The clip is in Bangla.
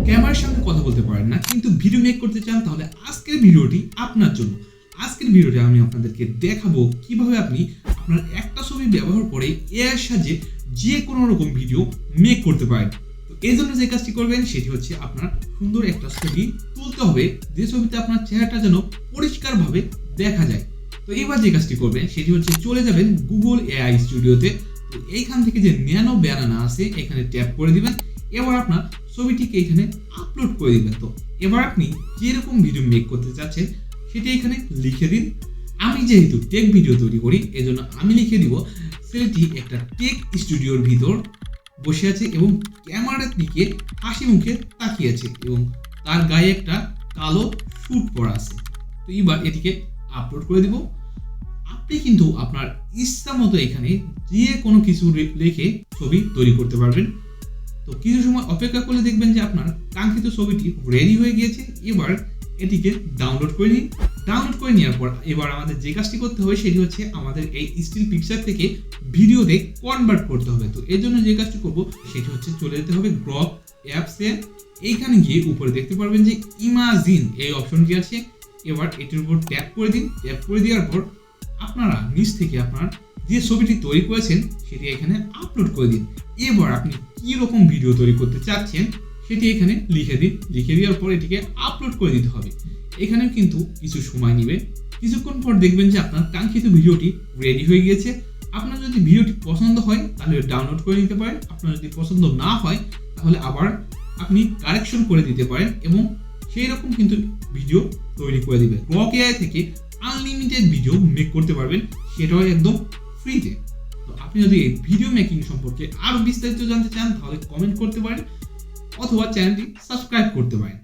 ক্যামেরার সামনে কথা বলতে পারেন না কিন্তু ভিডিও মেক করতে চান, তাহলে আজকের ভিডিওটি আপনার জন্য। আজকের ভিডিওতে আমি আপনাদেরকে দেখাবো কিভাবে আপনি আপনার একটা ছবি ব্যবহার করে এআই এর সাহায্যে যে কোনো রকম ভিডিও মেক করতে পারেন। তো এই জন্য যে কাজটি করবেন সেটি হচ্ছে আপনার সুন্দর একটা ছবি তুলতে হবে, যে ছবিতে আপনার চেহারাটা যেন পরিষ্কারভাবে দেখা যায়। তো এবার যে কাজটি করবেন সেটি হচ্ছে চলে যাবেন গুগল এআই স্টুডিওতে। তো এইখান থেকে যে ন্যানো ব্যানানা আছে এখানে ট্যাপ করে দিবেন। এবার আপনার ছবিটিকে এখানে আপলোড করে দিবেন। তো এবার আপনি যেরকম ভিডিও মেক করতে চাচ্ছেন সেটি এখানে লিখে দিন। আমি যেহেতু টেক ভিডিও তৈরি করি এজন্য আমি লিখে দিব ছেলেটি একটা টেক স্টুডিওর ভিতর বসে আছে এবং ক্যামেরার দিকে হাসি মুখে তাকিয়ে আছে এবং তার গায়ে একটা কালো স্যুট পরা আছে। তো এবার এটিকে আপলোড করে দিব। আপনি কিন্তু আপনার ইচ্ছা মতো এখানে যে কোনো কিছু লিখে ছবি তৈরি করতে পারবেন। তো কিছু সময় অপেক্ষা করলে দেখবেন যে আপনার কাঙ্ক্ষিত ছবিটি রেডি হয়ে গিয়েছে। এবার এটিকে ডাউনলোড করে নিন। ডাউনলোড করে নেওয়ার পর এবার আমাদের যে কাজটি করতে হবে সেটি হচ্ছে আমাদের এই স্টিল পিকচার থেকে ভিডিওতে কনভার্ট করতে হবে। তো এর জন্য যে কাজটি করব সেটি হচ্ছে চলে যেতে হবে গ্রপ অ্যাপসে। এইখানে গিয়ে উপরে দেখতে পারবেন যে ইমাজিন এই অপশনটি আছে। এবার এটির উপর ট্যাপ করে দিন। ট্যাপ করে দেওয়ার পর আপনারা নিচ থেকে আপনার যে ছবিটি তৈরি করেছেন সেটি এখানে আপলোড করে দিন। এবার আপনি কি রকম ভিডিও তৈরি করতে চাচ্ছেন সেটি এখানে লিখে দিন। লিখে দেওয়ার পর এটিকে আপলোড করে দিতে হবে। এখানে কিন্তু কিছু সময় নেবে। কিছুক্ষণ পর দেখবেন যে আপনার কাঙ্ক্ষিত ভিডিওটি রেডি হয়ে গিয়েছে। আপনার যদি ভিডিওটি পছন্দ হয় তাহলে ডাউনলোড করে নিতে পারেন। আপনার যদি পছন্দ না হয় তাহলে আবার আপনি কারেকশন করে দিতে পারেন এবং সেই রকম কিন্তু ভিডিও তৈরি করে দিবেন। গ্রক এআই থেকে আনলিমিটেড ভিডিও মেক করতে পারবেন, সেটাও একদম ফ্রিতে। তো আপনি যদি এই ভিডিও মেকিং সম্পর্কে আরো বিস্তারিত জানতে চান তাহলে কমেন্ট করতে পারেন অথবা চ্যানেলটি সাবস্ক্রাইব করতে পারেন।